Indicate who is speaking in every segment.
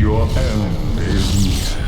Speaker 1: Your end is near.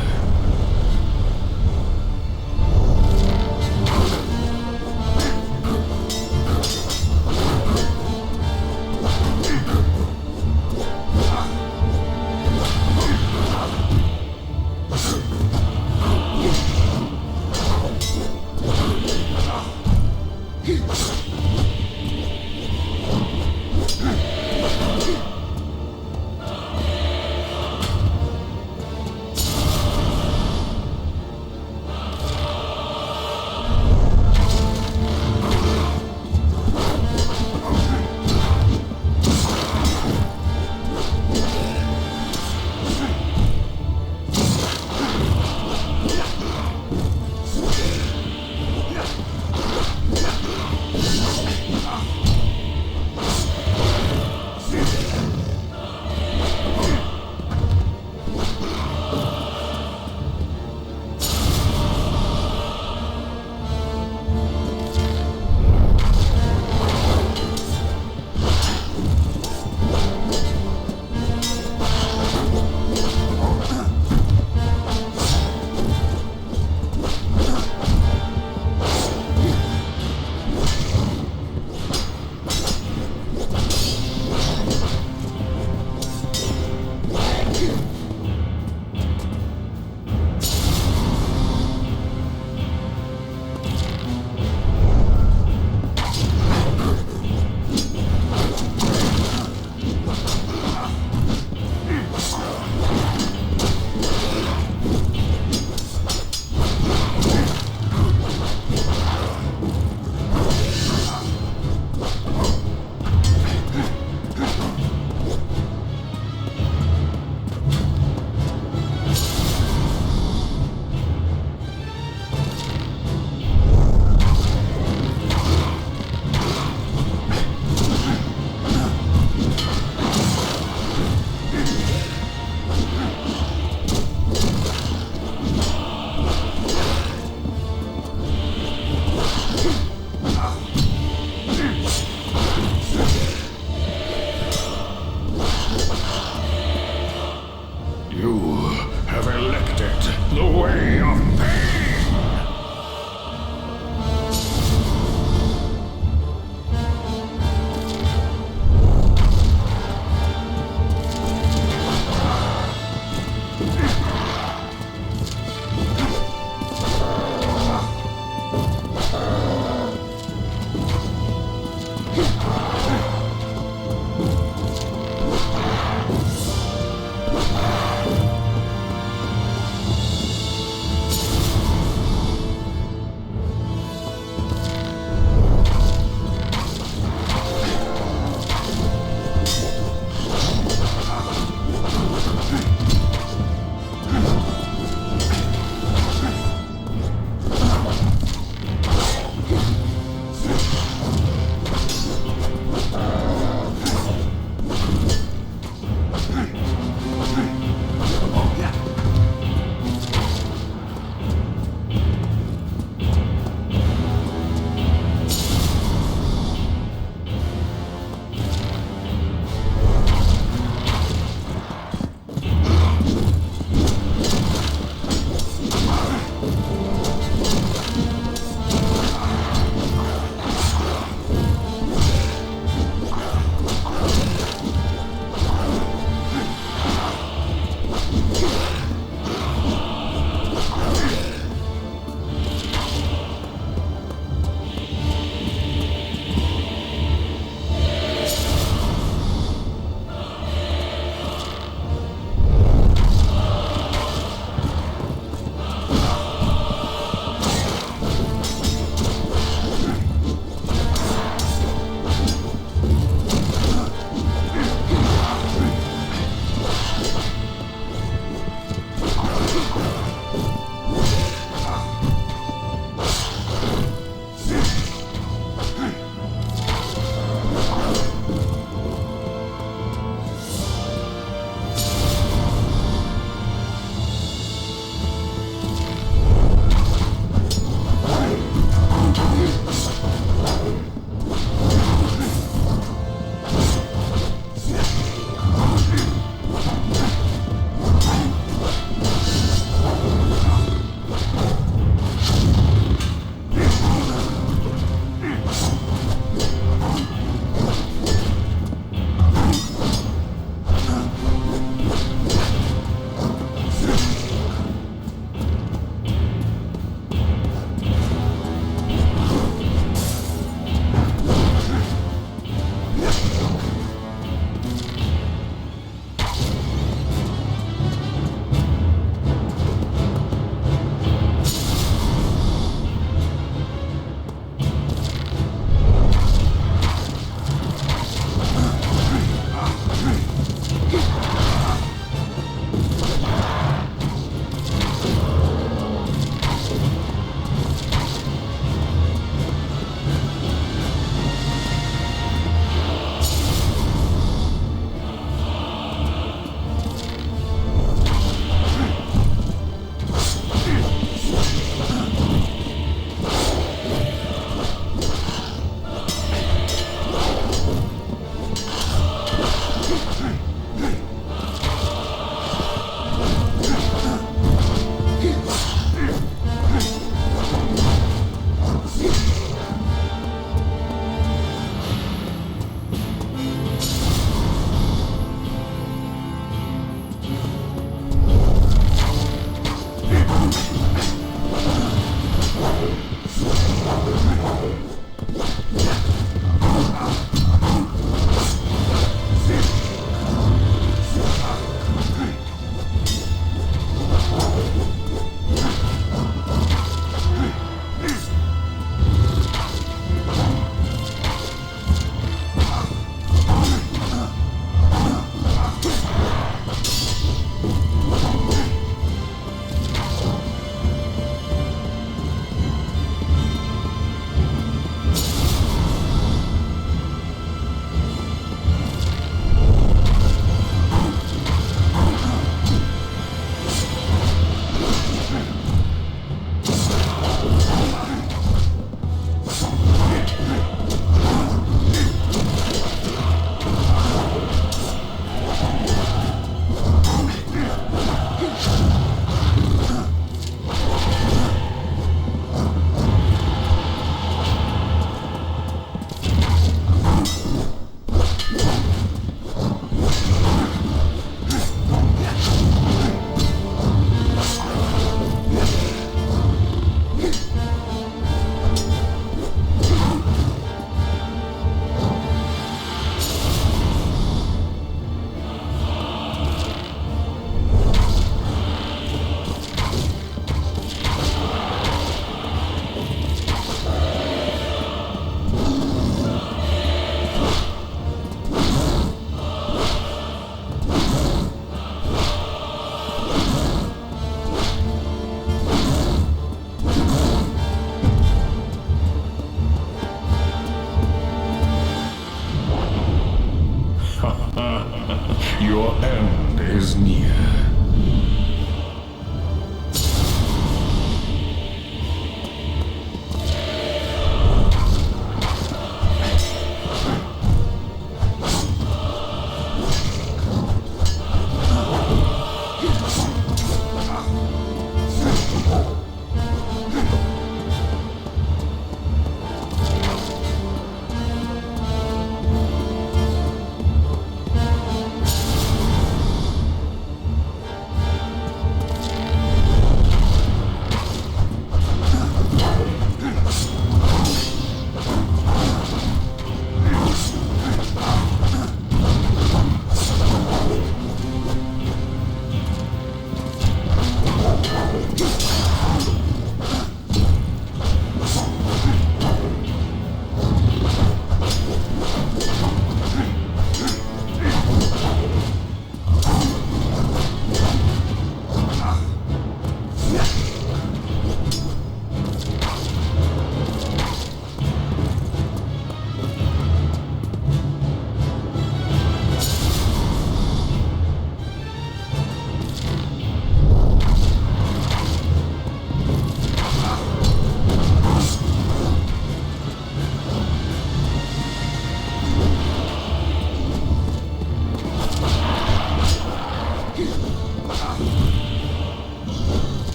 Speaker 1: Your end is near.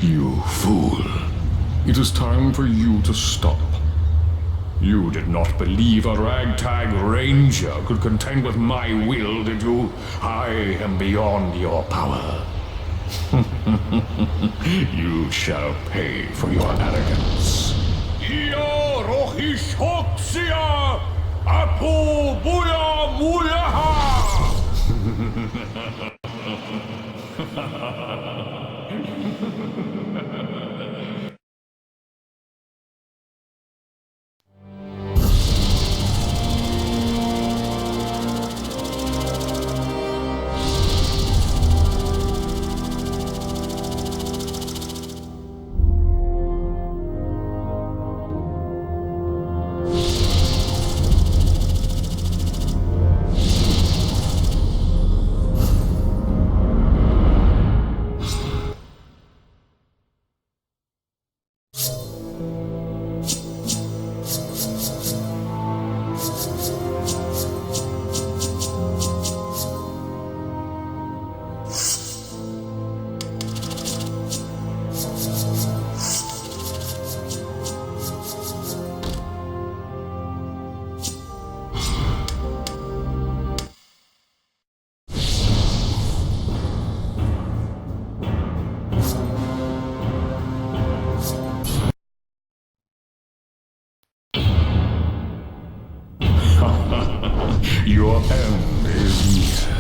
Speaker 1: You fool. It is time for you to stop. You did not believe a ragtag ranger could contend with my will, did you? I am beyond your power. You shall pay for your arrogance. Hu Buya Muyaha! Your end is near.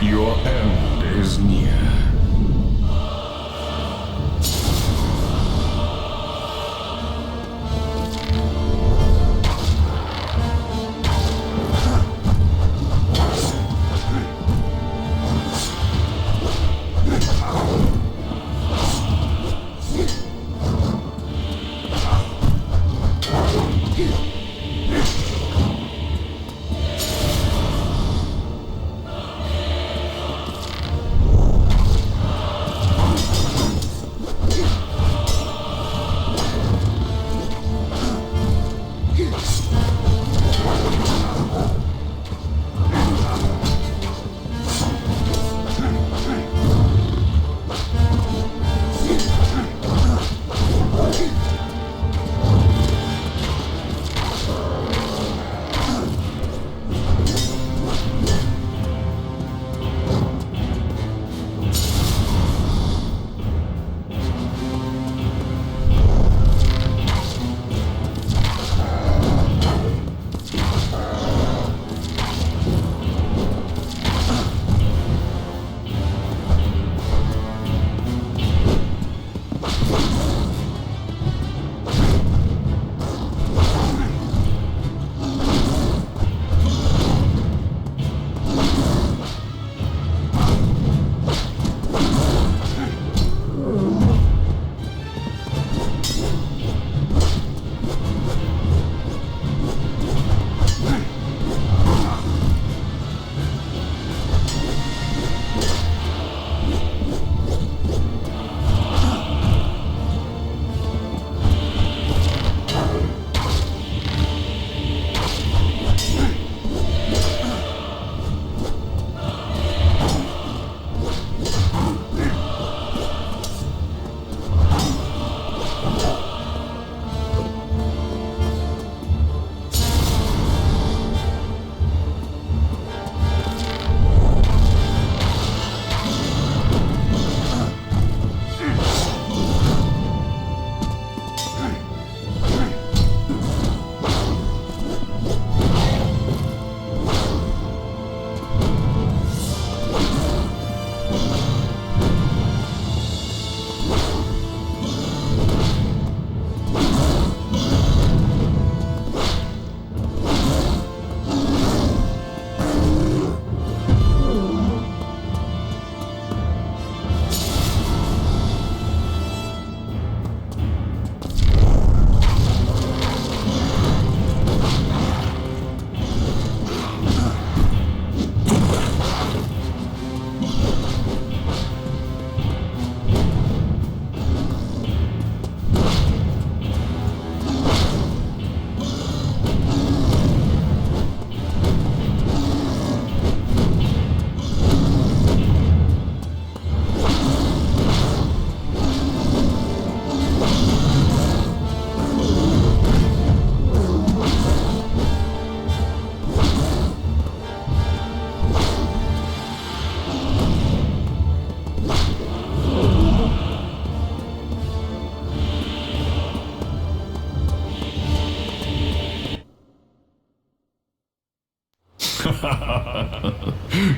Speaker 1: Your end is near.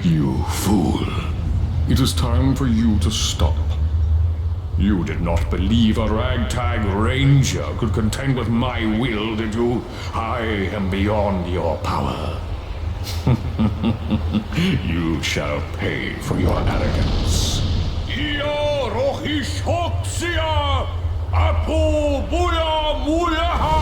Speaker 1: You fool. It is time for you to stop. You did not believe a ragtag ranger could contend with my will, did you? I am beyond your power. You shall pay for your arrogance. Ia rohishoksia apu buya muyaha!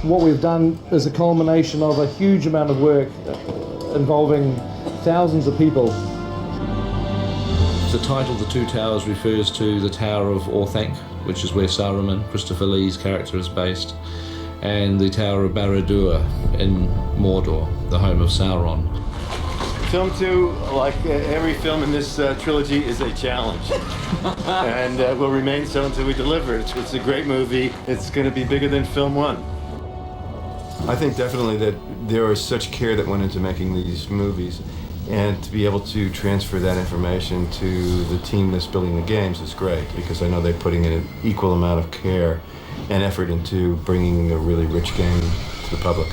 Speaker 2: What we've done is a culmination of a huge amount of work involving thousands of people.
Speaker 3: The title, The Two Towers, refers to the Tower of Orthanc, which is where Saruman, Christopher Lee's character, is based, and the Tower of Barad-dûr in Mordor, the home of Sauron.
Speaker 4: Film 2, like every film in this trilogy, is a challenge. And will remain so until we deliver it. It's a great movie. It's going to be bigger than film 1.
Speaker 5: I think definitely that there was such care that went into making these movies, and to be able to transfer that information to the team that's building the games is great, because I know they're putting in an equal amount of care and effort into bringing a really rich game to the public.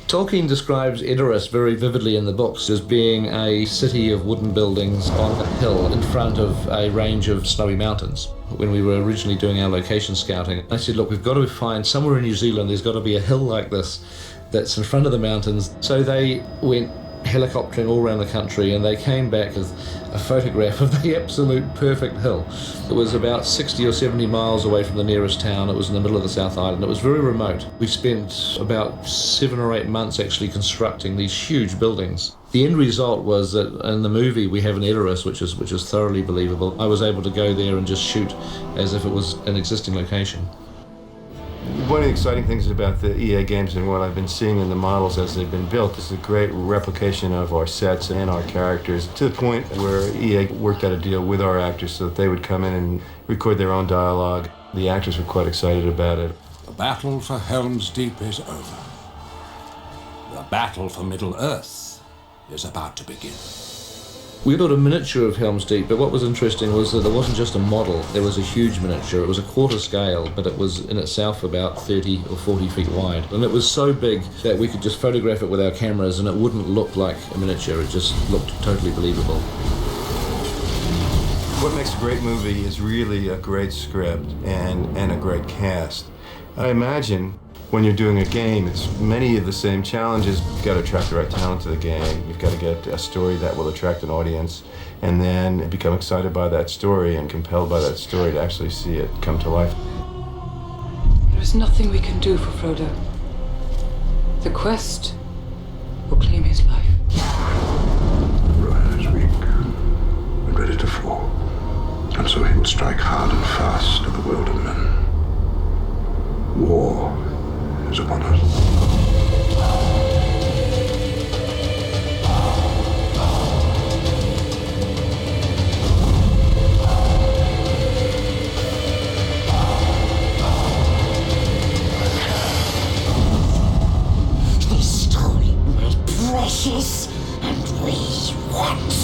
Speaker 3: Tolkien describes Edoras very vividly in the books as being a city of wooden buildings on a hill in front of a range of snowy mountains. When we were originally doing our location scouting, I said, look, we've got to find somewhere in New Zealand, there's got to be a hill like this that's in front of the mountains. So they went helicoptering all around the country, and they came back with a photograph of the absolute perfect hill. It was about 60 or 70 miles away from the nearest town. It was in the middle of the South Island. It was very remote. We spent about 7 or 8 months actually constructing these huge buildings. The end result was that in the movie we have an Edoras, which is thoroughly believable. I was able to go there and just shoot as if it was an existing location.
Speaker 5: One of the exciting things about the EA games and what I've been seeing in the models as they've been built is a great replication of our sets and our characters, to the point where EA worked out a deal with our actors so that they would come in and record their own dialogue. The actors were quite excited about it.
Speaker 6: The battle for Helm's Deep is over. The battle for Middle-earth is about to begin.
Speaker 3: We built a miniature of Helm's Deep, but what was interesting was that there wasn't just a model, there was a huge miniature. It was a quarter scale, but it was in itself about 30 or 40 feet wide. And it was so big that we could just photograph it with our cameras and it wouldn't look like a miniature, it just looked totally believable.
Speaker 5: What makes a great movie is really a great script and a great cast. I imagine when you're doing a game, it's many of the same challenges. You've got to attract the right talent to the game. You've got to get a story that will attract an audience, and then become excited by that story and compelled by that story to actually see it come to life.
Speaker 7: There is nothing we can do for Frodo. The quest will claim his life.
Speaker 8: Rohan is weak and ready to fall, and so he will strike hard and fast at the world of men. War is upon us.
Speaker 9: This story was precious, and we want it.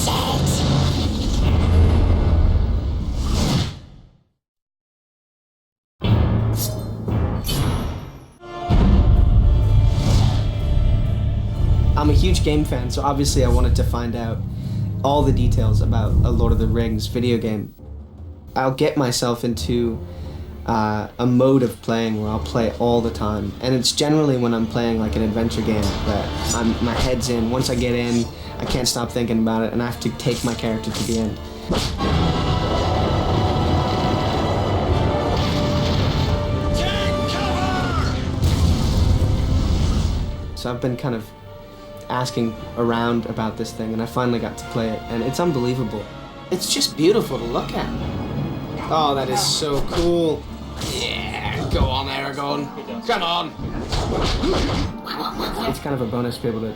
Speaker 10: I'm a huge game fan, so obviously I wanted to find out all the details about a Lord of the Rings video game. I'll get myself into a mode of playing where I'll play all the time, and it's generally when I'm playing like an adventure game that my head's in. Once I get in, I can't stop thinking about it, and I have to take my character to the end. So I've been kind of asking around about this thing, and I finally got to play it, and it's unbelievable. It's just beautiful to look at. Oh, that is so cool. Yeah, go on, Aragorn. Come on. It's kind of a bonus to be able to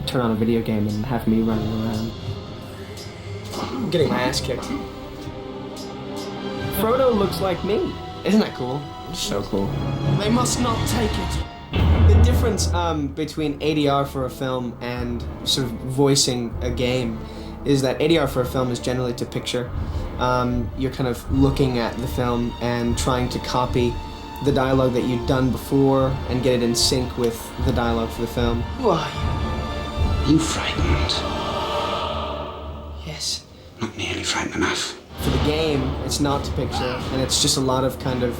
Speaker 10: turn on a video game and have me running around. I'm getting my ass kicked. Frodo looks like me. Isn't that cool? So cool. They must not take it. The difference between ADR for a film and sort of voicing a game is that ADR for a film is generally to picture. You're kind of looking at the film and trying to copy the dialogue that you've done before and get it in sync with the dialogue for the film.
Speaker 9: Why? Are you frightened?
Speaker 10: Yes.
Speaker 9: Not nearly frightened enough.
Speaker 10: For the game, it's not to picture, and it's just a lot of kind of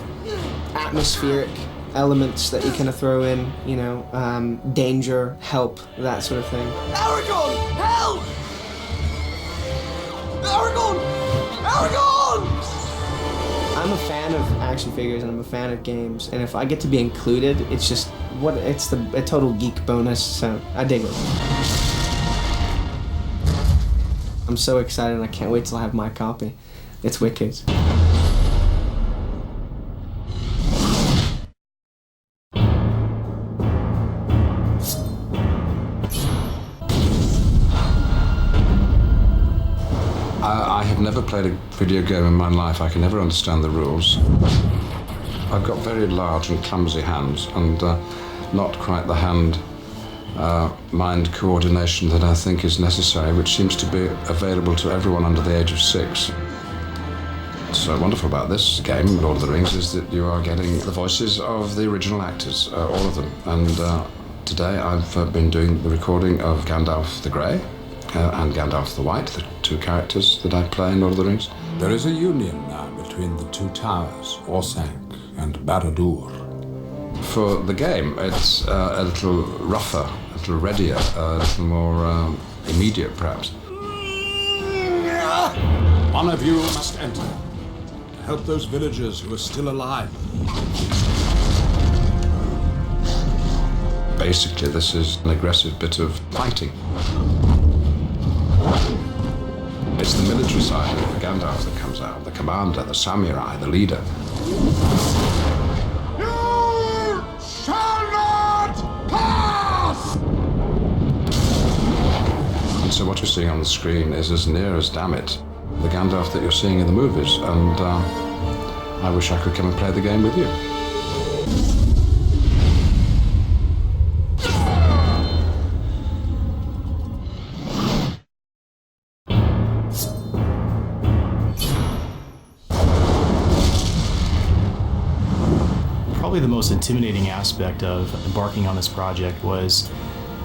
Speaker 10: atmospheric elements that you kind of throw in, you know, danger, help, that sort of thing.
Speaker 11: Aragorn! Help! Aragorn! Aragorn!
Speaker 10: I'm a fan of action figures and I'm a fan of games, and if I get to be included, it's just a total geek bonus. So I dig it. I'm so excited and I can't wait till I have my copy. It's wicked.
Speaker 6: I have never played a video game in my life. I can never understand the rules. I've got very large and clumsy hands and not quite the hand-mind coordination that I think is necessary, which seems to be available to everyone under the age of 6. What's wonderful about this game, Lord of the Rings, is that you are getting the voices of the original actors, all of them. And today I've been doing the recording of Gandalf the Grey and Gandalf the White, the 2 characters that I play in Lord of the Rings. There is a union now between the 2 towers, Orsank and Barad-dûr.
Speaker 1: For the game, it's a little rougher, a little readier, a little more immediate, perhaps.
Speaker 6: One of you must enter to help those villagers who are still alive.
Speaker 1: Basically, this is an aggressive bit of fighting. It's the military side of Gandalf that comes out, the commander, the samurai, the leader.
Speaker 11: You shall not pass!
Speaker 1: And so what you're seeing on the screen is as near as, damn it, the Gandalf that you're seeing in the movies. And I wish I could come and play the game with you.
Speaker 12: Probably the most intimidating aspect of embarking on this project was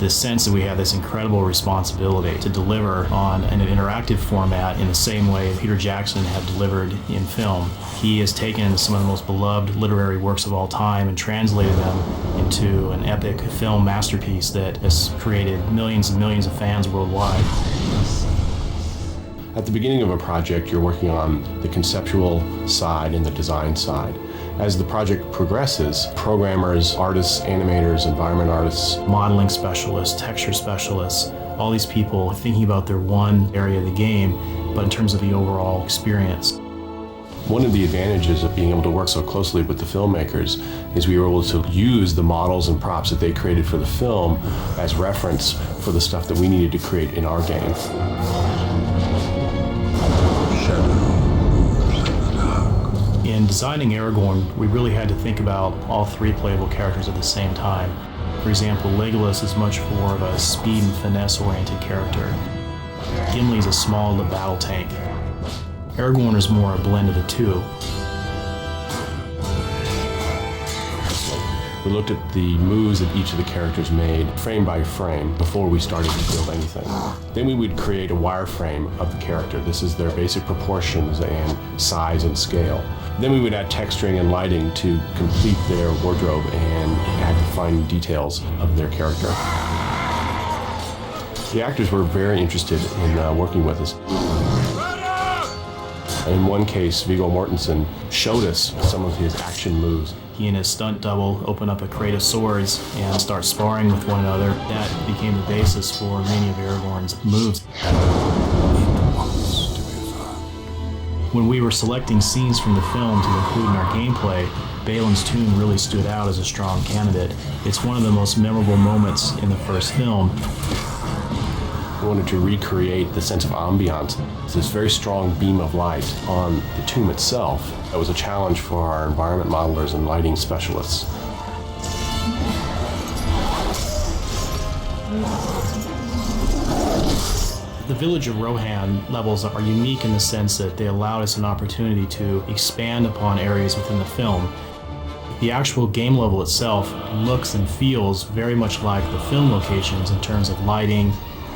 Speaker 12: the sense that we had this incredible responsibility to deliver on an interactive format in the same way Peter Jackson had delivered in film. He has taken some of the most beloved literary works of all time and translated them into an epic film masterpiece that has created millions and millions of fans worldwide.
Speaker 13: At the beginning of a project, you're working on the conceptual side and the design side. As the project progresses, programmers, artists, animators, environment artists,
Speaker 12: modeling specialists, texture specialists, all these people thinking about their one area of the game, but in terms of the overall experience.
Speaker 13: One of the advantages of being able to work so closely with the filmmakers is we were able to use the models and props that they created for the film as reference for the stuff that we needed to create in our game.
Speaker 12: In designing Aragorn, we really had to think about all 3 playable characters at the same time. For example, Legolas is much more of a speed and finesse-oriented character. Gimli's a small battle tank. Aragorn is more a blend of the 2.
Speaker 13: We looked at the moves that each of the characters made, frame by frame, before we started to build anything. Then we would create a wireframe of the character. This is their basic proportions and size and scale. Then we would add texturing and lighting to complete their wardrobe and add the fine details of their character. The actors were very interested in working with us. In one case, Viggo Mortensen showed us some of his action moves.
Speaker 12: He and his stunt double open up a crate of swords and start sparring with one another. That became the basis for many of Aragorn's moves. When we were selecting scenes from the film to include in our gameplay, Balin's tomb really stood out as a strong candidate. It's one of the most memorable moments in the first film.
Speaker 13: We wanted to recreate the sense of ambiance. It's this very strong beam of light on the tomb itself. That was a challenge for our environment modelers and lighting specialists.
Speaker 12: The village of Rohan levels are unique in the sense that they allowed us an opportunity to expand upon areas within the film. The actual game level itself looks and feels very much like the film locations in terms of lighting,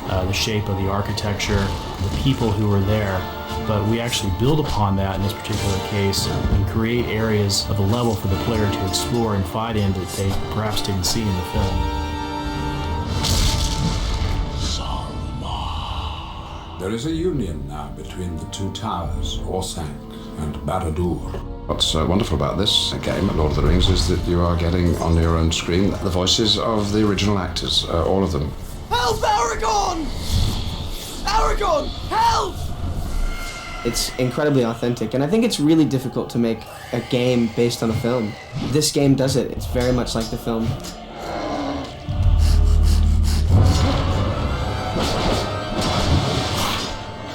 Speaker 12: the shape of the architecture, the people who were there, but we actually build upon that in this particular case and create areas of the level for the player to explore and fight in that they perhaps didn't see in the film.
Speaker 6: There is a union now between the 2 towers, Orsank and Barad-dûr. What's wonderful about this game, Lord of the Rings, is that you are getting on your own screen the voices of the original actors, all of them.
Speaker 10: Help, Aragorn! Aragorn, help! It's incredibly authentic, and I think it's really difficult to make a game based on a film. This game does it. It's very much like the film.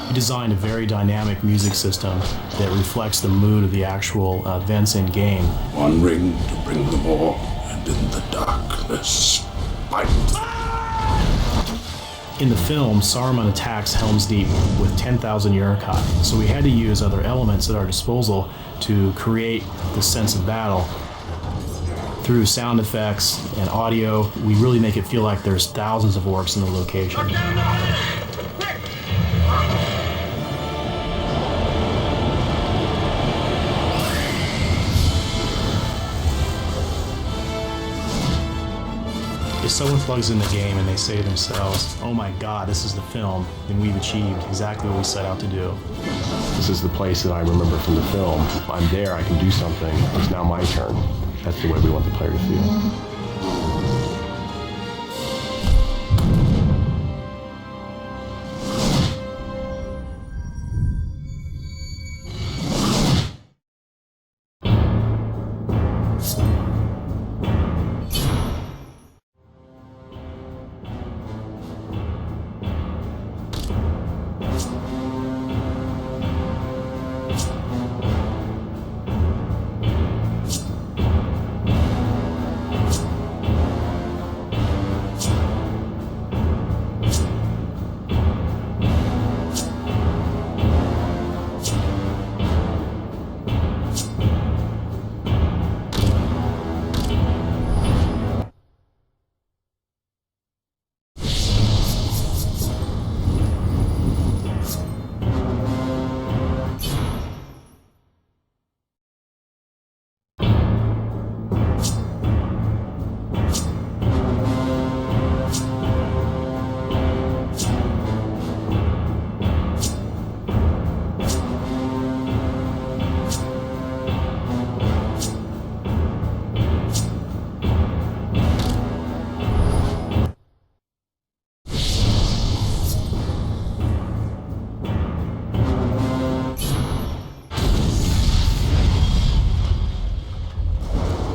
Speaker 12: We designed a very dynamic music system that reflects the mood of the actual events in game.
Speaker 8: One ring to bring them all, and in the darkness, fight.
Speaker 12: In the film, Saruman attacks Helm's Deep with 10,000 Uruk-hai, so we had to use other elements at our disposal to create the sense of battle. Through sound effects and audio, we really make it feel like there's thousands of orcs in the location. If someone plugs in the game and they say to themselves, oh my god, this is the film, then we've achieved exactly what we set out to do.
Speaker 13: This is the place that I remember from the film. I'm there, I can do something. It's now my turn. That's the way we want the player to feel.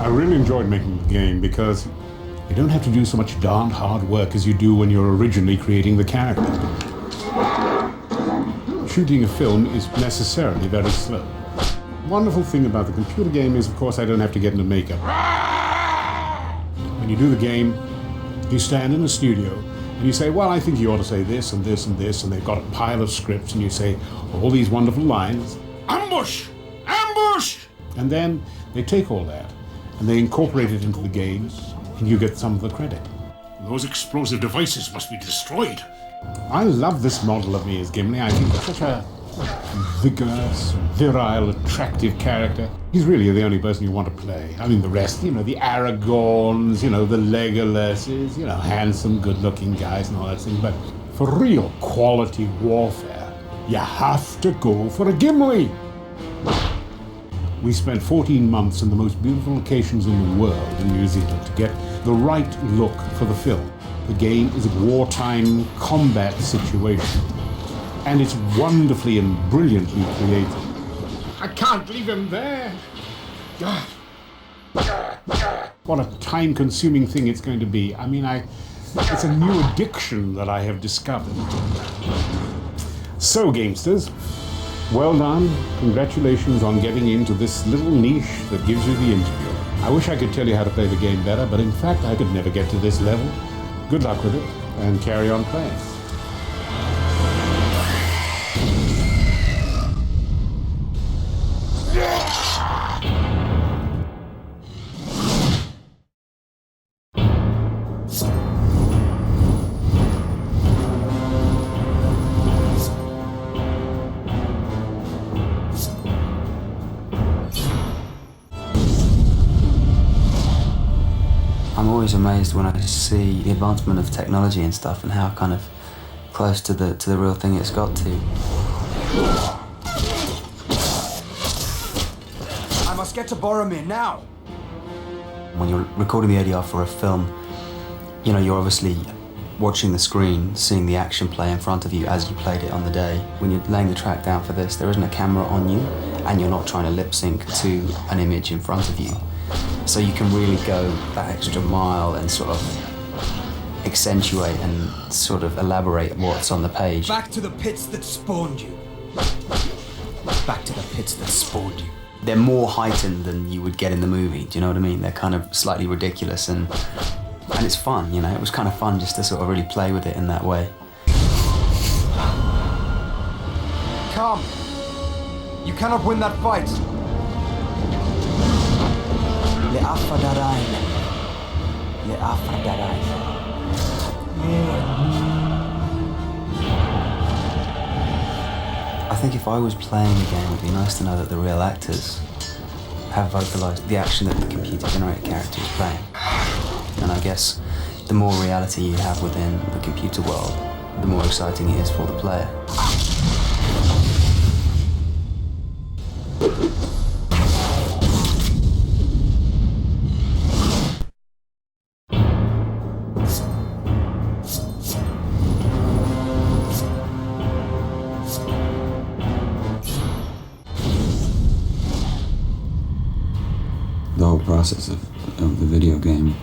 Speaker 14: I really enjoyed making the game because you don't have to do so much darned hard work as you do when you're originally creating the character. Shooting a film is necessarily very slow. Wonderful thing about the computer game is, of course, I don't have to get into makeup. When you do the game, you stand in the studio and you say, well, I think you ought to say this and this and this, and they've got a pile of scripts, and you say all these wonderful lines. Ambush! Ambush! And then they take all that and they incorporate it into the game, and you get some of the credit. Those explosive devices must be destroyed. I love this model of me as Gimli. I think he's such a vigorous, virile, attractive character. He's really the only person you want to play. I mean, the rest, the Aragorns, the Legolases, handsome, good-looking guys and all that thing. But for real quality warfare, you have to go for a Gimli. We spent 14 months in the most beautiful locations in the world in New Zealand to get the right look for the film. The game is a wartime combat situation, and it's wonderfully and brilliantly created. I can't leave him there. What a time-consuming thing it's going to be. I mean, it's a new addiction that I have discovered. So, gamesters, well done. Congratulations on getting into this little niche that gives you the interview. I wish I could tell you how to play the game better, but in fact, I could never get to this level. Good luck with it, and carry on playing.
Speaker 15: I'm always amazed when I see the advancement of technology and stuff, and how kind of close to the real thing it's got to.
Speaker 11: I'm
Speaker 16: must get to Boromir now.
Speaker 15: When you're recording the ADR for a film, you know, you're obviously watching the screen, seeing the action play in front of you as you played it on the day. When you're laying the track down for this, there isn't a camera on you, and you're not trying to lip sync to an image in front of you. So you can really go that extra mile and sort of accentuate and sort of elaborate what's on the page.
Speaker 16: Back to the pits that spawned you. Back to the pits that spawned you.
Speaker 15: They're more heightened than you would get in the movie, do you know what I mean? They're kind of slightly ridiculous and it's fun, you know? It was kind of fun just to sort of really play with it in that way.
Speaker 16: Come. You cannot win that fight.
Speaker 15: Le'afadarain. Le'afadarain. I think if I was playing the game, it would be nice to know that the real actors have vocalised the action that the computer-generated character is playing. And I guess the more reality you have within the computer world, the more exciting it is for the player.
Speaker 17: The whole process of the video game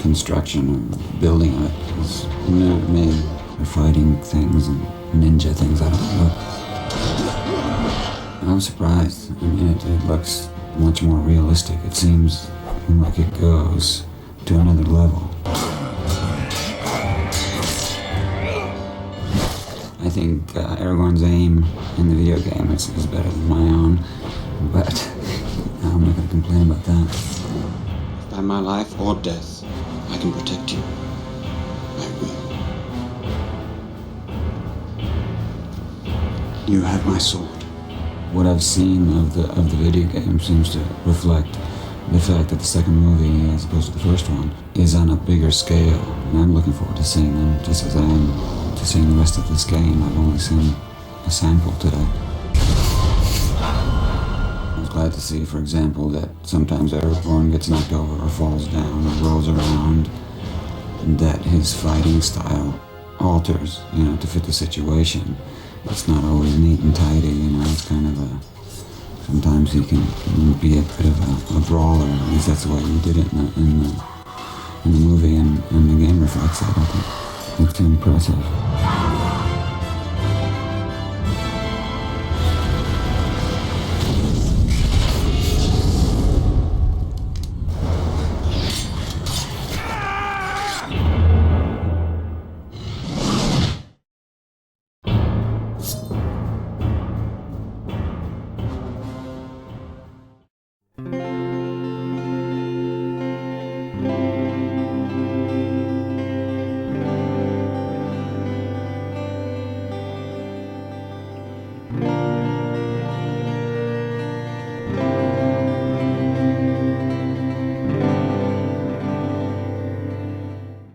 Speaker 17: construction or building of it is new to me. They're fighting things and ninja things, I don't know. I was surprised. I mean, it looks much more realistic. It seems like it goes to another level. I think Aragorn's aim in the video game is better than my own, but I'm not going to complain about that.
Speaker 9: By my life or death, I can protect you. I will. You have my sword.
Speaker 17: What I've seen of the video game seems to reflect the fact that the second movie, as opposed to the first one, is on a bigger scale. And I'm looking forward to seeing them, just as I am to seeing the rest of this game. I've only seen a sample today. Glad to see, for example, that sometimes Aragorn gets knocked over or falls down or rolls around, and that his fighting style alters, you know, to fit the situation. It's not always neat and tidy, you know, it's kind of a... Sometimes he can be a bit of a brawler, at least that's the way he did it in the movie, and the game reflects that, I think. It's impressive.